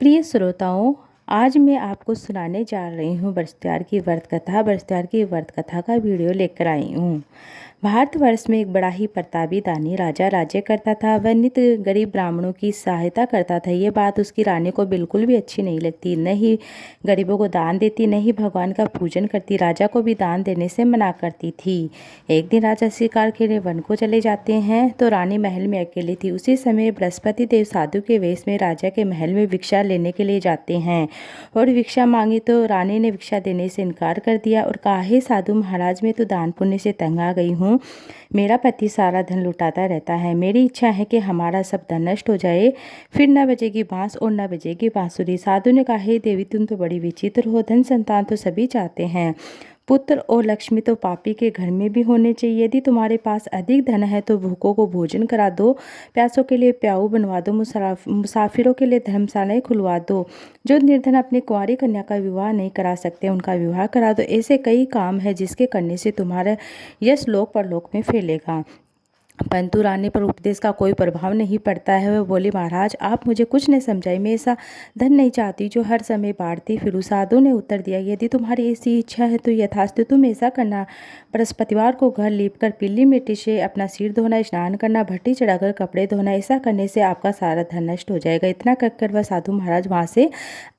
प्रिय श्रोताओं, आज मैं आपको सुनाने जा रही हूँ बृहस्पतिवार की व्रत कथा। बृहस्पतिवार की व्रत कथा का वीडियो लेकर आई हूँ। भारतवर्ष में एक बड़ा ही प्रतापी दानी राजा राज्य करता था। वह नित्य गरीब ब्राह्मणों की सहायता करता था। ये बात उसकी रानी को बिल्कुल भी अच्छी नहीं लगती। न ही गरीबों को दान देती, न ही भगवान का पूजन करती। राजा को भी दान देने से मना करती थी। एक दिन राजा शिकार खेलने वन को चले जाते हैं तो रानी महल में अकेली थी। उसी समय बृहस्पति देव साधु के वेश में राजा के महल में भिक्षा लेने के लिए जाते हैं और भिक्षा मांगी तो रानी ने भिक्षा देने से इनकार कर दिया और कहा, हे साधु महाराज, मैं तो दान पुण्य से तंग आ गई हूँ। मेरा पति सारा धन लुटाता रहता है। मेरी इच्छा है कि हमारा सब धन नष्ट हो जाए, फिर न बजेगी बांस और न बजेगी बांसुरी। साधु ने कहा, हे देवी, तुम तो बड़ी विचित्र हो। धन संतान तो सभी चाहते हैं, पुत्र और लक्ष्मी तो पापी के घर में भी होने चाहिए। यदि तुम्हारे पास अधिक धन है तो भूखों को भोजन करा दो, प्यासों के लिए प्याऊ बनवा दो, मुसाफिरों के लिए धर्मशालाएं खुलवा दो। जो निर्धन अपनी कुंवारी कन्या का विवाह नहीं करा सकते, उनका विवाह करा दो। ऐसे कई काम है जिसके करने से तुम्हारा यश लोक परलोक में फैलेगा। परंतु रानी पर उपदेश का कोई प्रभाव नहीं पड़ता है। वह बोली, महाराज, आप मुझे कुछ नहीं समझाई। मैं ऐसा धन नहीं चाहती जो हर समय बांटती फिरूं। साधु ने उत्तर दिया, यदि तुम्हारी ऐसी इच्छा है तो यथास्थिति तुम ऐसा करना। बृहस्पतिवार को घर लीपकर पीली मिट्टी से अपना सिर धोना, स्नान करना, भट्टी चढ़ाकर कपड़े धोना। ऐसा करने से आपका सारा धन नष्ट हो जाएगा। इतना कहकर वह साधु महाराज वहाँ से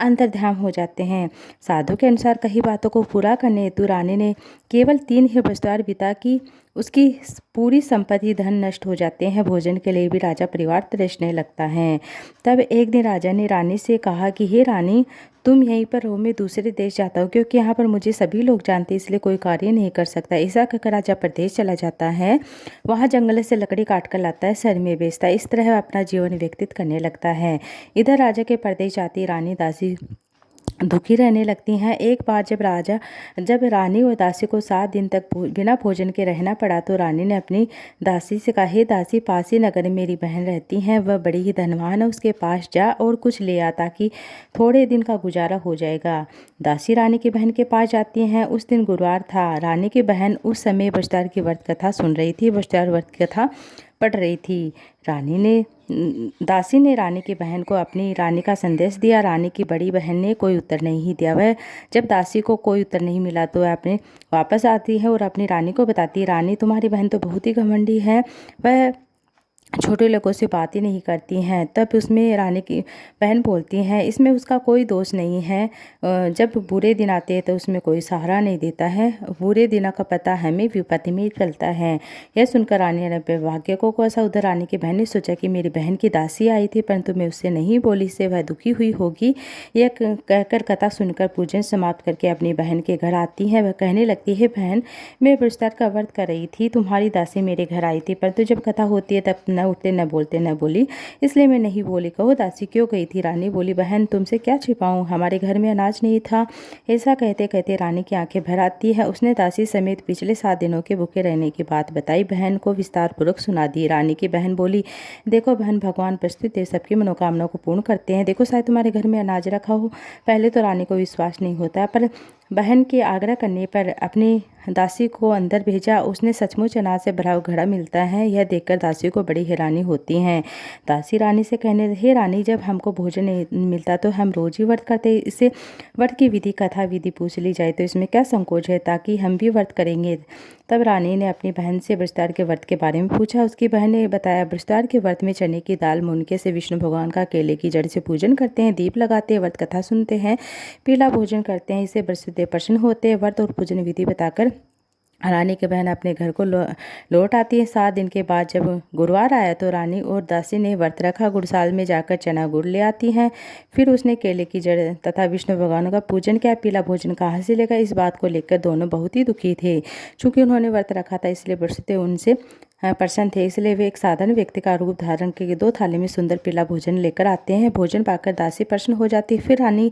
अंतर्ध्यान हो जाते हैं। साधु के अनुसार कई बातों को पूरा करने हेतु रानी ने केवल 3 ही बृहस्पतिवार बिता कि उसकी पूरी संपत्ति धन नष्ट हो जाते हैं। भोजन के लिए भी राजा परिवार तरसने लगता है। तब एक दिन राजा ने रानी से कहा कि हे रानी, तुम यहीं पर रहो, मैं दूसरे देश जाता हूँ, क्योंकि यहाँ पर मुझे सभी लोग जानते हैं, इसलिए कोई कार्य नहीं कर सकता। ऐसा कहकर राजा प्रदेश चला जाता है। वहाँ जंगल से लकड़ी काट कर लाता है, शहर में बेचता है। इस तरह वह अपना जीवन व्यतीत करने लगता है। इधर राजा के प्रदेश जाती रानी दासी दुखी रहने लगती हैं। एक बार जब रानी और दासी को 7 दिन तक बिना भोजन के रहना पड़ा तो रानी ने अपनी दासी से कहा, हे दासी, पासी नगर में मेरी बहन रहती हैं, वह बड़ी ही धनवान है, उसके पास जा और कुछ ले आ ताकि थोड़े दिन का गुजारा हो जाएगा। दासी रानी की बहन के पास जाती हैं। उस दिन गुरुवार था। रानी की बहन उस समय बृहस्पतिवार की व्रत कथा सुन रही थी, बृहस्पतिवार व्रत कथा पढ़ रही थी। दासी ने रानी की बहन को अपनी रानी का संदेश दिया। रानी की बड़ी बहन ने कोई उत्तर नहीं दिया। वह जब दासी को कोई उत्तर नहीं मिला तो वह अपने वापस आती है और अपनी रानी को बताती है, रानी, तुम्हारी बहन तो बहुत ही घमंडी है, वह छोटे लोगों से बात ही नहीं करती हैं। तब उसमें रानी की बहन बोलती हैं, इसमें उसका कोई दोष नहीं है। जब बुरे दिन आते हैं तो उसमें कोई सहारा नहीं देता है। बुरे दिनों का पता हमें विपत्ति में चलता है। यह सुनकर रानी ने भाग्य को कोसा। उधर रानी की बहन ने सोचा कि मेरी बहन की दासी आई थी, परंतु मैं उससे नहीं बोली, इससे वह दुखी हुई होगी। यह कहकर कथा सुनकर पूजन समाप्त करके अपनी बहन के घर आती है। वह कहने लगती है, बहन, मैं बृहस्पतिवार का व्रत कर रही थी, तुम्हारी दासी मेरे घर आई थी, परंतु जब कथा होती है तब न उठते, न बोलते, न बोली, इसलिए मैं नहीं बोली। कहो दासी, क्यों गई थी? रानी बोली, बहन, तुमसे क्या छिपाऊं, हमारे घर में अनाज नहीं था। ऐसा कहते कहते रानी की आंखें भर आती है। उसने दासी समेत पिछले 7 दिनों के भूखे रहने की बात बताई, बहन को विस्तार पूर्वक सुना दी। रानी की बहन बोली, देखो बहन, भगवान बृहस्पति देव सबकी मनोकामनाओं को पूर्ण करते हैं। देखो, शायद तुम्हारे घर में अनाज रखा हो। पहले तो रानी को विश्वास नहीं होता, पर बहन के आग्रह करने पर अपनी दासी को अंदर भेजा। उसने सचमुच अनाज से भरा हुआ घड़ा मिलता है। यह देखकर दासी को बड़ी हैरानी होती है। दासी रानी से कहने, हे रानी, जब हमको भोजन नहीं मिलता तो हम रोज ही व्रत करते। इससे व्रत की विधि, कथा विधि पूछ ली जाए तो इसमें क्या संकोच है, ताकि हम भी व्रत करेंगे। तब रानी ने अपनी बहन से बृहस्पतिवार के व्रत के बारे में पूछा। उसकी बहन ने बताया, बृहस्पतिवार के व्रत में चने की दाल, मुनके से विष्णु भगवान का केले की जड़ से पूजन करते हैं, दीप लगाते हैं, व्रत कथा सुनते हैं, पीला भोजन करते हैं, इससे बृहस्पति देव प्रसन्न होते हैं। व्रत और पूजन विधि बताकर रानी की बहन अपने घर को लौट आती है। 7 दिन के बाद जब गुरुवार आया तो रानी और दासी ने व्रत रखा। गुड़साल में जाकर चना गुड़ ले आती हैं। फिर उसने केले की जड़ तथा विष्णु भगवान का पूजन किया। पीला भोजन कहाँ से लेगा, इस बात को लेकर दोनों बहुत ही दुखी थे। चूंकि उन्होंने व्रत रखा था इसलिए बृहस्पति उनसे प्रसन्न थे, इसलिए वे एक साधारण व्यक्ति का रूप धारण करके 2 थाली में सुंदर पीला भोजन लेकर आते हैं। भोजन पाकर दासी प्रसन्न हो जाती है। फिर रानी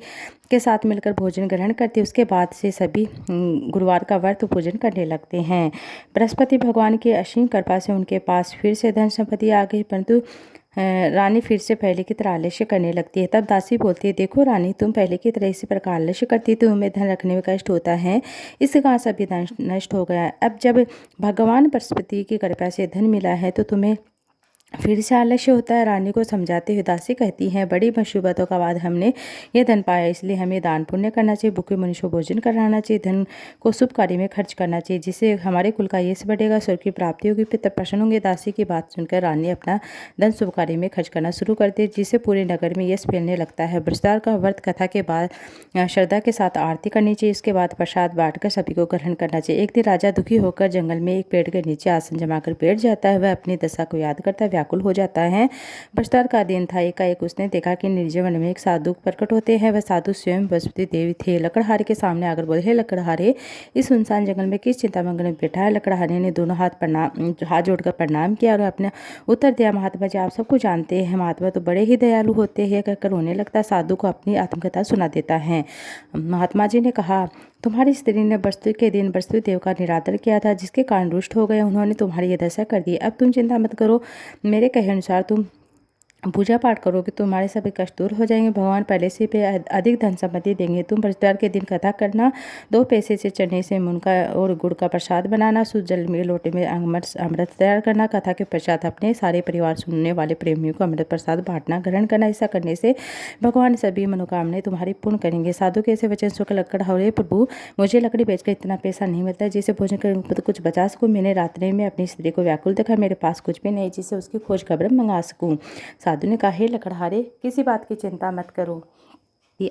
के साथ मिलकर भोजन ग्रहण करती है। उसके बाद से सभी गुरुवार का व्रत पूजन करने लगते हैं। बृहस्पति भगवान की असीम कृपा से उनके पास फिर से धन संपत्ति आ गई, परंतु रानी फिर से पहले की तरह आलस्य करने लगती है। तब दासी बोलती है, देखो रानी, तुम पहले की तरह इसी प्रकार आलस्य करती तो तुम्हें धन रखने में कष्ट होता है, इससे कहाँ सभी धन नष्ट हो गया। अब जब भगवान बृहस्पति की कृपा से धन मिला है तो तुम्हें फिर से आलस्य होता है। रानी को समझाते हुए दासी कहती हैं, बड़ी मुसीबतों का बाद हमने ये धन पाया, इसलिए हमें दान पुण्य करना चाहिए, भूखे मनुष्य को भोजन कराना चाहिए, धन को शुभ कार्य में खर्च करना चाहिए, जिससे हमारे कुल का यश बढ़ेगा, स्वर्ग की प्राप्ति होगी, पितर प्रसन्न होंगे। दासी की बात सुनकर रानी अपना धन शुभ कार्य में खर्च करना शुरू करती है, जिससे पूरे नगर में यश फैलने लगता है। बृहस्पतिवार का व्रत कथा के बाद श्रद्धा के साथ आरती करनी चाहिए, इसके बाद प्रसाद बांटकर सभी को ग्रहण करना चाहिए। एक दिन राजा दुखी होकर जंगल में एक पेड़ के नीचे आसन जमाकर बैठ जाता है। वह अपनी दशा को याद करता है, व्याकुल हो जाता है। बृहस्पतिवार का दिन था। एकाएक उसने देखा कि निर्जन वन में एक साधु प्रकट होते हैं। वह साधु स्वयं बृहस्पति देवी थे। लकड़हारे के सामने आकर बोले, हे लकड़हारे, इस सुनसान जंगल में किस चिंतामग्न में बैठा है? लकड़हारे ने दोनों हाथ जोड़कर प्रणाम किया और अपने उत्तर दिया, महात्मा जी, आप सबको जानते हैं, महात्मा तो बड़े ही दयालु होते हैं। कहकर रोने लगता। साधु को अपनी आत्मकथा सुना देता है। महात्मा जी ने कहा, तुम्हारी स्त्री ने बृहस्पति के दिन बृहस्पति देव का निरादर किया था, जिसके कारण रुष्ट हो गए। उन्होंने तुम्हारी यह दशा कर दी। अब तुम चिंता मत करो, मेरे कहे अनुसार तुम पूजा पाठ करोगे, तुम्हारे सभी कष्ट दूर हो जाएंगे। भगवान पहले से पे अधिक धन संपत्ति देंगे। तुम बृहस्पतिवार के दिन कथा करना, 2 पैसे से चने से मुनका और गुड़ का प्रसाद बनाना, शुद्ध जल में लोटे में अमृत तैयार करना। कथा के पश्चात अपने सारे परिवार सुनने वाले प्रेमियों को अमृत प्रसाद बांटना, ग्रहण करना। ऐसा करने से भगवान सभी मनोकामनाएं तुम्हारी पूर्ण करेंगे। साधु के ऐसे वचन सुनकर लकड़हारे, प्रभु, मुझे लकड़ी बेचकर इतना पैसा नहीं मिलता जिसे भोजन कर तो कुछ बचा सकूं। मैंने रात्रि में अपनी स्त्री को व्याकुल देखा, मेरे पास कुछ भी नहीं जिससे उसकी खोज खबर मंगा सकूं। साधु ने कहा, हे लकड़हारे, किसी बात की चिंता मत करो।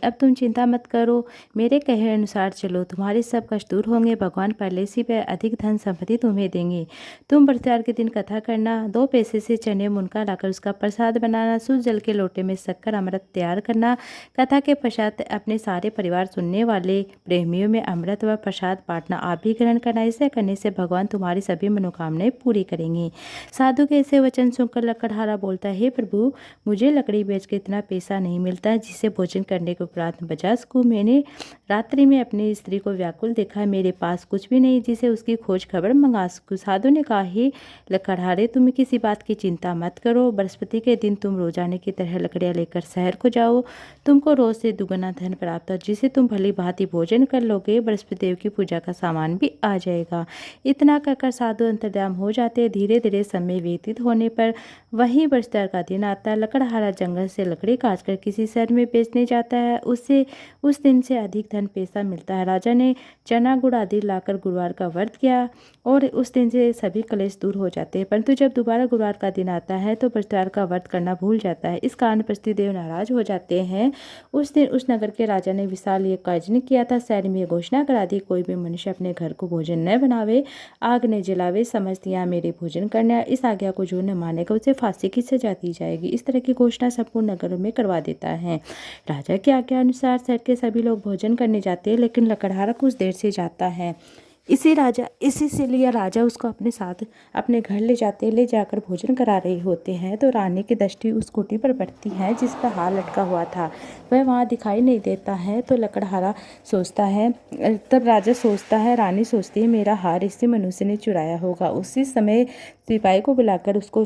अब तुम चिंता मत करो, मेरे कहे अनुसार चलो, तुम्हारे सब कष्ट दूर होंगे। भगवान पहले से पे अधिक धन संपत्ति तुम्हें देंगे। तुम बृहस्पतिवार के दिन कथा करना, 2 पैसे से चने मुनका लाकर उसका प्रसाद बनाना, शुद्ध जल के लोटे में शक्कर अमृत तैयार करना। कथा के पश्चात अपने सारे परिवार सुनने वाले प्रेमियों में अमृत व प्रसाद बांटना, आप भी ग्रहण करना। ऐसे करने से भगवान तुम्हारी सभी मनोकामनाएं पूरी करेंगे। साधु के ऐसे वचन सुनकर लकड़हारा बोलता है, हे प्रभु, मुझे लकड़ी बेच के इतना पैसा नहीं मिलता जिससे भोजन करने के उपरांत बचा सकूं। मैंने रात्रि में अपनी स्त्री को व्याकुल देखा, मेरे पास कुछ भी नहीं जिसे उसकी खोज खबर मंगा सकूं। साधु ने कहा, हे लकड़हारे, तुम किसी बात की चिंता मत करो। बृहस्पति के दिन तुम रोजाने की तरह लकड़ियां लेकर शहर को जाओ, तुमको रोज से दुगना धन प्राप्त हो, जिसे तुम भली भांति भोजन कर लोगे। बृहस्पति देव की पूजा का सामान भी आ जाएगा। इतना कहकर साधु अंतर्ध्यान हो जाते। धीरे धीरे समय व्यतीत होने पर वही बृहस्पतिवार का दिन आता है। लकड़हारा जंगल से लकड़ी काटकर किसी शहर में बेचने जाता है। उससे उस दिन से अधिक धन पैसा मिलता है। राजा ने चना गुड़ आदि लाकर गुरुवार का व्रत किया और उस दिन से सभी कलेश दूर हो जाते हैं। परंतु जब दोबारा गुरुवार का दिन आता है तो बृहस्पतिवार का व्रत करना भूल जाता है। इस कारण बृहस्पति देव नाराज हो जाते हैं। उस दिन उस नगर के राजा ने विशाल एक आयोजन किया था। शहर में घोषणा करा दी, कोई भी मनुष्य अपने घर को भोजन न बनावे, आग न जलावे, समस्त यहाँ मेरे भोजन करने। इस आज्ञा को जो न मानेगा उसे फांसी की सजा दी जाएगी। इस तरह की घोषणा संपूर्ण नगरों में करवा देता है। राजा की आज्ञा अनुसार शहर के सभी लोग भोजन करने जाते हैं, लेकिन लकड़हारा कुछ देर से जाता है। इसी से लिए राजा उसको अपने साथ अपने घर ले जाकर भोजन करा रहे होते हैं। तो रानी की दृष्टि उस कुटी पर पड़ती है जिस पर हार लटका हुआ था। वह वहाँ दिखाई नहीं देता है। तो लकड़हारा सोचता है, तब राजा सोचता है, रानी सोचती है, मेरा हार इसी मनुष्य ने चुराया होगा। उसी समय सिपाही को बुलाकर उसको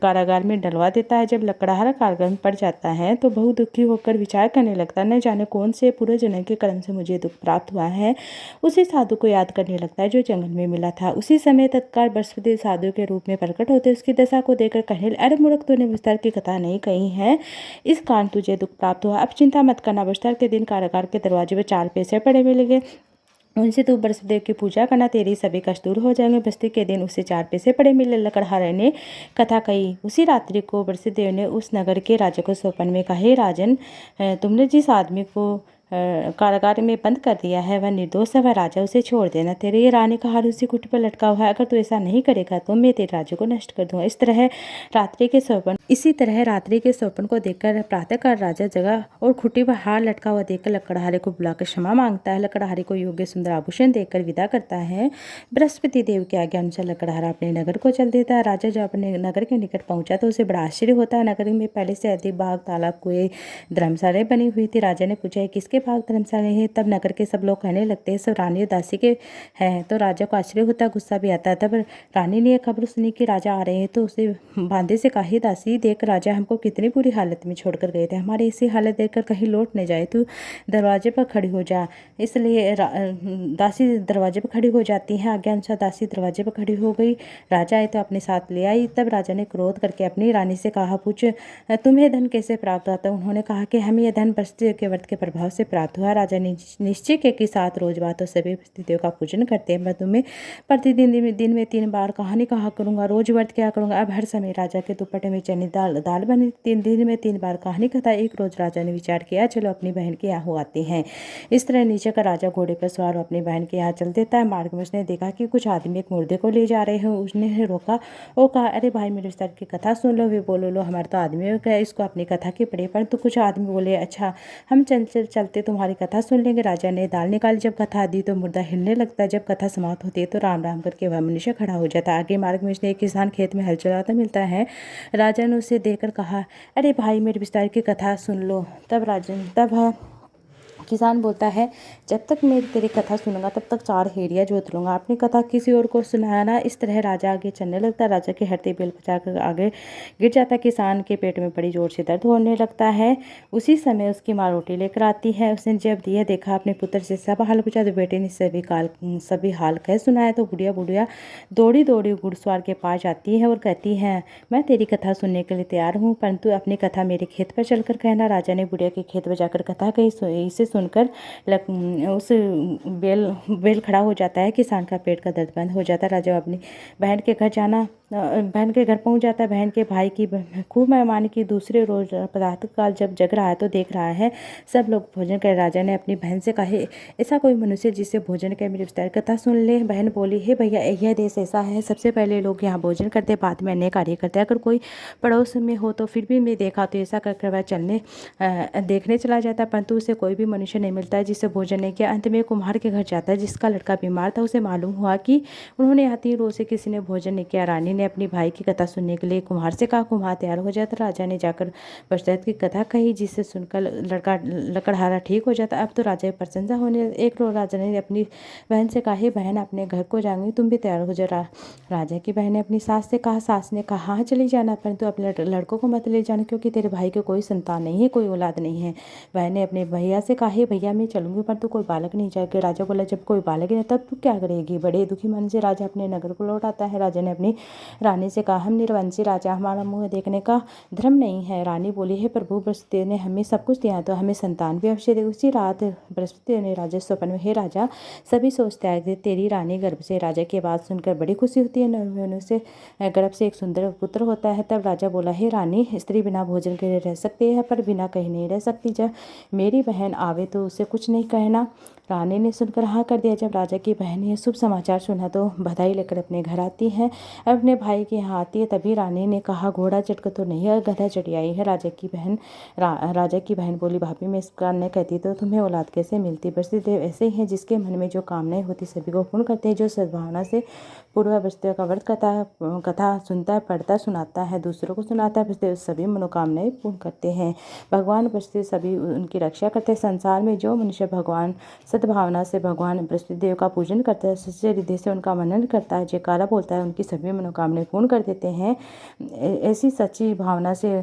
कारागार में डलवा देता है। जब लकड़हारा कारागार में पड़ जाता है तो बहुत दुखी होकर विचार करने लगता है, न जाने कौन से पूर्व जन्म के कर्म से मुझे दुख प्राप्त हुआ है। उसी साधु को याद करने लगता है जो जंगल में मिला था। उसी समय तत्काल बृहस्पति साधु के रूप में प्रकट होते उसकी दशा को देखकर कहने, अरे मूर्ख, तूने विस्तार की कथा नहीं कही है, इस कारण तुझे दुख प्राप्त हुआ। अब चिंता मत करना, बृहस्पति के दिन कारागार के दरवाजे पर 4 पैसे पड़े मिलेंगे, उनसे तू बृहस्पति देव की पूजा करना, तेरी सभी कष्ट दूर हो जाएंगे। बृहस्पति के दिन उसे 4 पैसे पड़े मिले। लकड़हारे ने कथा कही। उसी रात्रि को बृहस्पति देव ने उस नगर के राजा को स्वप्न में कहा, हे राजन, तुमने जिस आदमी को कारागार में बंद कर दिया है वह निर्दोष है, वह राजा उसे छोड़ देना। तेरे ये रानी का हार उसी कुटी पर लटका हुआ है, अगर तू ऐसा नहीं करेगा तो मैं तेरे राज्य को नष्ट कर दूंगा। इसी तरह रात्रि के स्वप्न को देखकर प्रातःकाल राजा जगा और खुटी पर हार लटका हुआ देखकर लकड़हारे को बुलाकर क्षमा मांगता है। लकड़हारे को योग्य सुंदर आभूषण देकर विदा करता है। बृहस्पति देव के आज्ञा अनुसार लकड़हारा अपने नगर को चल देता है। राजा जब अपने नगर के निकट पहुंचा तो उसे बड़ा आश्चर्य होता है। नगर में पहले से अधिक बाग, तालाब, कुएं, धर्मशालाएं बनी हुई थी। राजा ने पूछा, किसके किसके भाग धर्मशाला हैं। तब नगर के सब लोग कहने लगते हैं सब रानी और दासी के हैं। तो राजा को आश्चर्य होता, गुस्सा भी आता है। तब रानी ने यह खबर सुनी कि राजा आ रहे हैं, तो उसे बांदे से कहा, दासी देख राजा हमको कितनी बुरी हालत में छोड़कर गए थे, हमारी ऐसी हालत देखकर कहीं लौट न जाए, तू दरवाजे पर खड़ी हो जा। इसलिए दासी दरवाजे पर खड़ी हो जाती है। आज्ञा अनुसार दासी दरवाजे पर खड़ी हो गई। राजा आए तो अपने साथ ले आई। तब राजा ने क्रोध करके अपनी रानी से कहा, पूछ तुम्हें धन कैसे प्राप्त होता है। उन्होंने कहा कि हमें यह धन बृहस्पति के व्रत के प्रभाव से प्राप्त हुआ। राजा ने निश्चय किया कि 7 रोज बाद तो सभी बृहस्पतियों का पूजन करते हैं। मैं तुम्हें प्रतिदिन दिन में 3 बार कहानी कहा करूँगा, रोज व्रत क्या करूँगा। अब हर समय राजा के दुपट्टे में चने दाल बनी। 3 दिन में 3 बार कहानी कथा। एक रोज राजा ने विचार किया, चलो अपनी बहन के यहाँ आते हैं। इस तरह नीचे का राजा घोड़े पर सवार अपनी बहन के यहाँ चल देता है। मार्ग में उसने देखा कि कुछ आदमी एक मुर्दे को ले जा रहे हैं। उसने रोका और कहा, अरे भाई मेरे रिश्तेदार की कथा सुन लो। वे बोलो, लो हमारे तो आदमी हो गया, इसको अपनी कथा की पड़ी। पर तो कुछ आदमी बोले, अच्छा हम चलते तुम्हारी कथा सुन लेंगे। राजा ने दाल निकाली। जब कथा दी तो मुर्दा हिलने लगता है। जब कथा समाप्त होती है तो राम राम करके वह मनुष्य खड़ा हो जाता है। आगे मार्ग में उसने एक किसान खेत में हल चलाता मिलता है। राजा ने उसे देखकर कहा, अरे भाई मेरे रिश्तेदार की कथा सुन लो। तब किसान बोलता है, जब तक मैं तेरी कथा सुनूंगा तब तक 4 हेड़िया जोत लूँगा, अपनी कथा किसी और को सुनाना। इस तरह राजा आगे चलने लगता है। राजा के हरते बेल बचाकर आगे गिर जाता। किसान के पेट में बड़ी जोर से दर्द होने लगता है। उसी समय उसकी माँ रोटी लेकर आती है। उसने जब दिया देखा अपने पुत्र से सब हाल पूछा तो बेटे ने सभी हाल कह सुनाया। तो बुढ़िया दौड़ी घुड़सवार के पास जाती है और कहती है, मैं तेरी कथा सुनने के लिए तैयार हूँ, परंतु अपनी कथा मेरे खेत पर चलकर कहना। राजा ने बुढ़िया के खेत पर जाकर कथा कही। इसे सुनकर उस बेल खड़ा हो जाता है। किसान का पेट का दर्द बंद हो जाता है। राजा अपनी बहन के घर पहुंच जाता है। बहन के भाई की खूब मेहमानी की। दूसरे रोज प्रातःकाल जब जग रहा है तो देख रहा है सब लोग भोजन कर। राजा ने अपनी बहन से कहा, ऐसा कोई मनुष्य जिससे भोजन कर मेरी विस्तार कथा सुन ले। बहन बोली, हे भैया यह देश ऐसा है, सबसे पहले लोग यहाँ भोजन करते, बाद में अन्य कार्य करते। अगर कोई पड़ोस में हो तो फिर भी मैं देखा तो ऐसा कर वह देखने चला जाता, परंतु उसे कोई भी मनुष्य नहीं मिलता है जिससे भोजन नहीं किया। अंत में कुम्हार के घर जाता है जिसका लड़का बीमार था। उसे मालूम हुआ कि उन्होंने यहाँ 3 रोज से किसी ने भोजन नहीं किया। रानी ने अपनी भाई की कथा सुनने के लिए कुम्हार से कहा। कुम्हार तैयार हो जाता। राजा ने जाकर बृहस्पति की कथा कही, जिससे सुनकर लकड़हारा ठीक हो जाता। अब तो राजा की प्रशंसा होने। एक रोज राजा ने अपनी बहन से कहा, बहन अपने घर को जाऊंगी, तुम भी तैयार हो जा। राजा की बहन ने अपनी सास से कहा। सास ने कहा, हाँ चली जाना, परंतु अपने लड़कों को मत ले जाना, क्योंकि तेरे भाई को कोई संतान नहीं है, कोई औलाद नहीं है। बहन ने अपने भैया से कहा, भैया मैं चलूंगी, पर तू कोई बालक नहीं जाएगा। राजा बोला, जब कोई बालक नहीं तब तू क्या करेगी। बड़े दुखी मन से राजा अपने नगर को लौट आता है। राजा ने अपनी रानी से कहा, हम निर्वंशी राजा, हमारा मुँह देखने का धर्म नहीं है। रानी बोली, है प्रभु, बृहस्पति ने हमें सब कुछ दिया तो हमें संतान भी अवश्य दे। उसी रात बृहस्पति ने राजा स्वप्न में, हे राजा सभी सोच त्याग दे, तेरी रानी गर्भ से। राजा की बात सुनकर बड़ी खुशी होती है। नवों से गर्भ से एक सुंदर पुत्र होता है। तब राजा बोला, हे रानी, स्त्री बिना भोजन के रह सकती है, पर बिना कहीं नहीं रह सकती। जब मेरी बहन आवे तो उसे कुछ नहीं कहना। रानी ने सुनकर हाँ कर दिया। जब राजा की बहन ने शुभ समाचार सुना तो बधाई लेकर अपने घर आती है। अपने भाई के यहाँ आती है। तभी रानी ने कहा, घोड़ा चढ़कर तो नहीं है, गधा चढ़ी आई है। राजा की बहन बोली, भाभी मैं इसका नहीं कहती तो तुम्हें औलाद कैसे मिलती। बृहस्पति ऐसे ही हैं जिसके मन में जो कामनाएं होती सभी को पूर्ण करते हैं। जो सद्भावना से पूर्व बृहस्पति का व्रत कथा सुनता है, पढ़ता, सुनाता है, दूसरों को सुनाता है, बृहस्पति सभी मनोकामनाएं पूर्ण करते हैं। भगवान बृहस्पति सभी उनकी रक्षा करते हैं। संसार में जो मनुष्य भगवान सद्भावना से भगवान बृहस्पति देव का पूजन करता है, सच्चे हृदय से उनका मनन करता है, जयकारा बोलता है, उनकी सभी मनोकामनाएं पूर्ण कर देते हैं। ऐसी सच्ची भावना से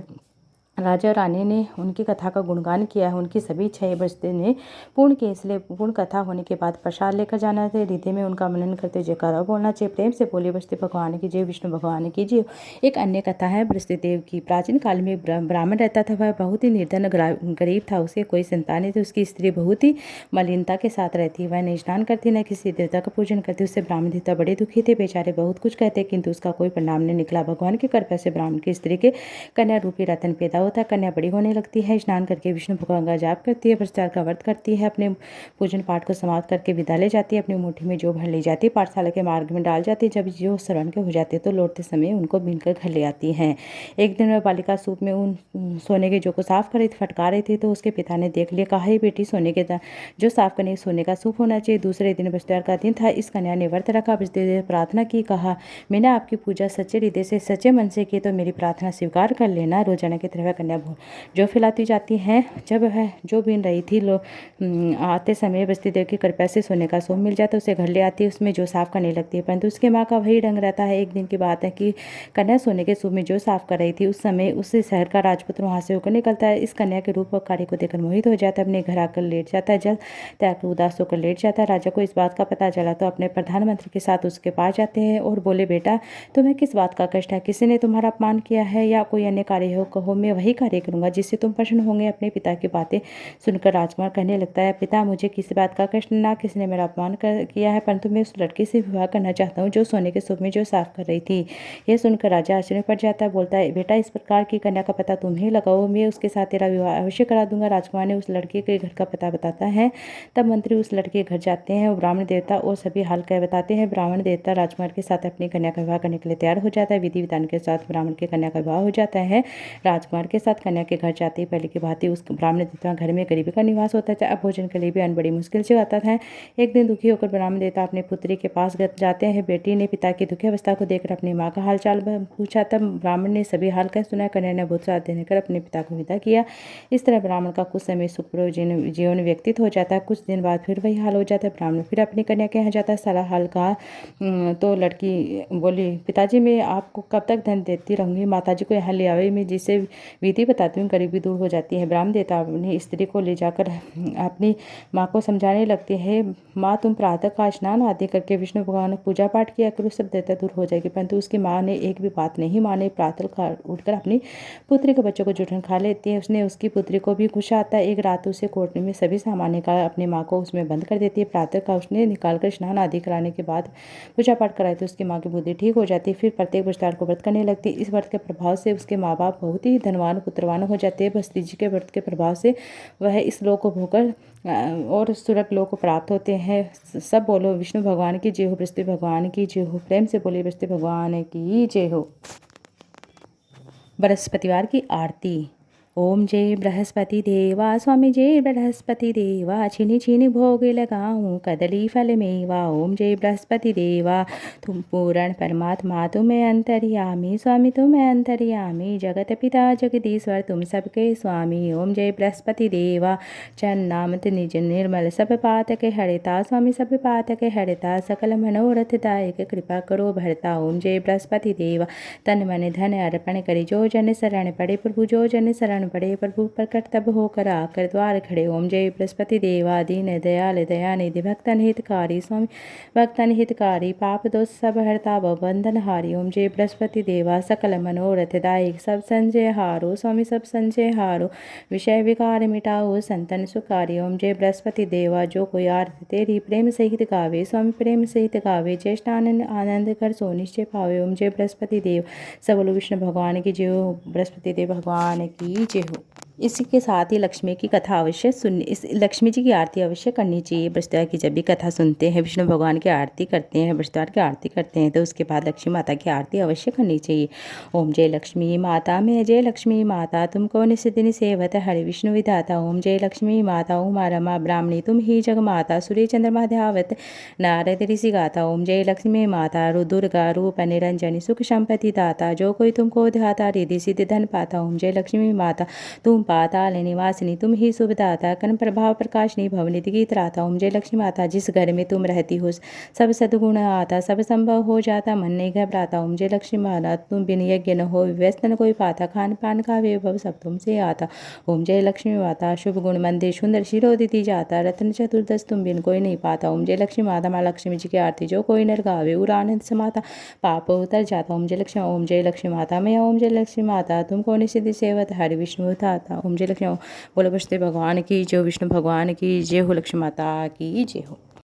राजा रानी ने उनकी कथा का गुणगान किया है। उनकी सभी इच्छाएं बृहस्पति ने पूर्ण की। इसलिए पूर्ण कथा होने के बाद प्रसाद लेकर जाना चाहिए। हृदय में उनका मनन करते जयकारा बोलना चाहिए। प्रेम से बोले, बृहस्पति भगवान की जय, विष्णु भगवान की जय। एक अन्य कथा है बृहस्पति देव की। प्राचीन काल में ब्राह्मण रहता था। वह बहुत ही निर्धन गरीब था। उसे कोई संतान नहीं थी। उसकी स्त्री बहुत ही मलिनता के साथ रहती। वह न स्नान करती, न किसी देवता का पूजन करती। उससे ब्राह्मण देवता बड़े दुखी थे। बेचारे बहुत कुछ कहते, किंतु उसका कोई परिणाम नहीं निकला। भगवान की कृपा से ब्राह्मण की स्त्री के कन्या रूपी रतन पैदा होता है। कन्या बड़ी होने लगती है, स्नान करके विष्णु भगवान का जाप करती है, प्रचार का व्रत करती है, अपने पूजन पाठ को समाप्त करके विदा ले जाती है। अपनी मुट्ठी में जो भर ले जाती है पाठशाला के मार्ग में डाल जाती है। जब जो श्रवण के हो जाते तो लौटते समय उनको बीनकर घर ले आती है। एक दिन वह बालिका सूप में उन सोने के जो को साफ कर रही थी, फटका रही थी, तो उसके पिता ने देख लिया। कहा, बेटी सोने के जो साफ करने सोने का सूप होना चाहिए। दूसरे दिन बृहस्पतिवार का दिन था। इस कन्या ने व्रत रखा, बृहस्पति प्रार्थना की। कहा, मैंने आपकी पूजा सच्चे हृदय से सच्चे मन से की तो मेरी प्रार्थना स्वीकार कर लेना। रोजाना की तरह कन्या जो फैलाती जाती है। जब वह जो बीन रही थी आते समय बस्ती देव की कृपा से सोने का सूप मिल जाता, उसे घर ले आती है, उसमें जो साफ करने लगती है, परंतु उसके माँ का वही ढंग रहता है। एक दिन की बात है कि कन्या सोने के सूप में जो साफ कर रही थी, उस समय उस शहर का राजपुत्र वहां से होकर निकलता है। इस कन्या के रूप और कार्य को देखकर मोहित हो जाता है, अपने घर आकर लेट जाता है, जल त्याग उदास होकर लेट जाता है। राजा को इस बात का पता चला तो अपने प्रधानमंत्री के साथ उसके पास जाते हैं और बोले, बेटा तुम्हें किस बात का कष्ट है? किसी ने तुम्हारा अपमान किया है या कोई अन्य कार्य हो? कहो, मैं वही कार्य करूंगा जिससे तुम प्रसन्न होंगे। अपने पिता की बातें सुनकर राजकुमार कहने लगता है, पिता मुझे किसी बात का कष्ट, ना किसी ने मेरा अपमान किया है, परंतु मैं उस लड़की से विवाह करना चाहता हूँ जो सोने के सूप में जो साफ कर रही थी। यह सुनकर राजा आश्चर्य में पड़ जाता है, बोलता है, बेटा इस प्रकार की कन्या का पता तुम ही लगाओ, मैं उसके साथ तेरा विवाह अवश्य करा दूंगा। राजकुमार ने उस लड़के के घर का पता बताता है। तब मंत्री उस लड़के के घर जाते हैं और ब्राह्मण देवता और सभी हाल कह बताते हैं। ब्राह्मण देवता राजकुमार के साथ अपनी कन्या का विवाह करने के लिए तैयार हो जाता है। विधि विधान के साथ ब्राह्मण के कन्या का विवाह हो जाता है। राजकुमार के साथ कन्या के घर जाते ही पहले की भांति उस ब्राह्मण देवता घर में गरीबी का निवास होता है। अब भोजन के लिए भी अन्न बड़ी मुश्किल से आता है। एक दिन दुखी होकर ब्राह्मण देवता अपने पुत्री के पास जाते हैं। बेटी ने पिता की दुखी अवस्था को देखकर अपनी माँ का हालचाल पूछा। तब ब्राह्मण ने सभी हाल कह सुना। कन्या ने बहुत साथ देने कर अपने पिता को विदा किया। इस तरह ब्राह्मण का कुछ समय सुखपूर्व जीवन व्यतीत हो जाता है। कुछ दिन बाद फिर वही हाल हो जाता है। ब्राह्मण फिर अपनी कन्या के यहाँ जाता है। सारा हाल कहा तो लड़की बोली, पिताजी मैं आपको कब तक धन देती रहूंगी? माताजी को यहाँ ले आवे, मैं जिसे विधि बताती हूँ गरीबी दूर हो जाती है। ब्राह्मण देवता अपनी स्त्री को ले जाकर अपनी माँ को समझाने लगती है, माँ तुम प्रातः का स्नान आदि करके विष्णु भगवान पूजा पाठ किया करो, सब देवता दूर हो जाएगी। परंतु उसकी माँ ने एक भी बात नहीं मानी। प्रातः उठकर अपनी पुत्री के बच्चों को जूठन खा लेती है। उसने उसकी पुत्री को भी गुस्सा आता है। एक रात उसे कोठरी में सभी सामान निकाल अपनी माँ को उसमें बंद कर देती है। प्रातः का उसने निकालकर स्नान आदि कराने के बाद पूजा पाठ कराई तो उसकी माँ की बुद्धि ठीक हो जाती है। फिर प्रत्येक बुधवार को व्रत करने लगती है। इस व्रत के प्रभाव से उसके माँ बाप बहुत ही धनवान पुत्रवान हो जाते हैं। बस्ती जी के व्रत के प्रभाव से वह इस लोक को भोकर और स्वर्ग लोक को प्राप्त होते हैं। सब बोलो विष्णु भगवान की जय हो, बृहस्पति भगवान की जय हो। प्रेम से बोले बृहस्पति भगवान की जय हो। बृहस्पतिवार की आरती। ओम जय बृहस्पति देवा, स्वामी जय बृहस्पति देवा, छिनी छिनी भोग लगाऊं कदली फल मेवा। ओम जय बृहस्पति देवा, तुम पूर्ण परमात्मा तुम्हें अंतर्यामी, स्वामी तुम्हें अंतर्यामी, जगत पिता जगदीश्वर तुम सबके स्वामी। ओम जय बृहस्पति देवा, चन्नामत निज निर्मल सब पातक हरिता, स्वामी सब पातक हरिता, सकल मनोरथ दायक कृपा करो भरता। ओम जय बृहस्पति देवा, तन मन धन अर्पण करी जो जन शरण पड़े, प्रभु जो जन शरण पड़े, प्रभु प्रकट तब होकर आकर द्वार खड़े। ओम जय बृहस्पति देवा, दीन दयाल दयानिधि, भक्तन हितकारी, स्वामी भक्तन हितकारी, पाप दोष सब हरता बंधन हारी। ओम जय बृहस्पति देवा, सकल मनोरथ दायक सब संजय हारो, स्वामी सब संजय हारो, विषय विकार मिटाओ संतन सुखारी। ओम जय बृहस्पति देवा, जो कोई आरती तेरी प्रेम सहित गावे, स्वामी प्रेम सहित गावे, ज्येष्ठानंद आनंद कर सो निश्चय पावे। ओम जय बृहस्पति देव, सब बोलो विष्णु भगवान की जय हो, बृहस्पति देव भगवान की जय हो। इसी के साथ ही लक्ष्मी की कथा अवश्य सुननी, इस लक्ष्मी जी की आरती अवश्य करनी चाहिए। बृहस्पतिवार की जब भी कथा सुनते हैं, विष्णु भगवान की आरती करते हैं, बृहस्पतिवार की आरती करते हैं, तो उसके बाद लक्ष्मी माता की आरती अवश्य करनी चाहिए। ओम जय लक्ष्मी माता, मैं जय लक्ष्मी माता, तुमको निस्दिन सेवत हरि विष्णु विधाता। ओम जय लक्ष्मी माता, उमा रमा ब्राह्मणी तुम ही जग माता, सूर्य चंद्रमा ध्यावत नारद ऋषि गाता। ओम जय लक्ष्मी माता, दुर्गा रूप निरंजनी सुख संपत्ति दाता, जो कोई तुमको ध्याता रिधि सिद्धि धन पाता। ओम जय लक्ष्मी माता, तुम पाताल निवासिनी तुम ही शुभदाता, कर्ण प्रभाव प्रकाशनी भवनिधि गीत राता। ओम जय लक्ष्मी माता, जिस घर में तुम रहती हो सब सद्गुण आता, सब संभव हो जाता, मन नहीं घबराता। ओम जय लक्ष्मी माता, तुम बिन यज्ञ न हो व्यस्त न कोई पाता, खान पान का वैभव सब तुमसे आता। ओम जय लक्ष्मी माता, शुभ गुण मंदिर सुंदर शिरोदिति जाता, रत्न चतुर्दश तुम बिन कोई नहीं पाता। ओम जय लक्ष्मी माता, माँ लक्ष्मी जी की आरती जो कोई नर गावे उर आनंद समाता, पाप उतर जाता। ओम जय लक्ष्मी, ओम जय लक्ष्मी माता, मैं ओम जय लक्ष्मी माता, तुमको निषिद्धि सेवत हरि विष्णु था। ओम जय लक्ष्मी, बोलो बृहस्पति भगवान की जय, विष्णु भगवान की जय हो, लक्ष्मी माता की जय हो।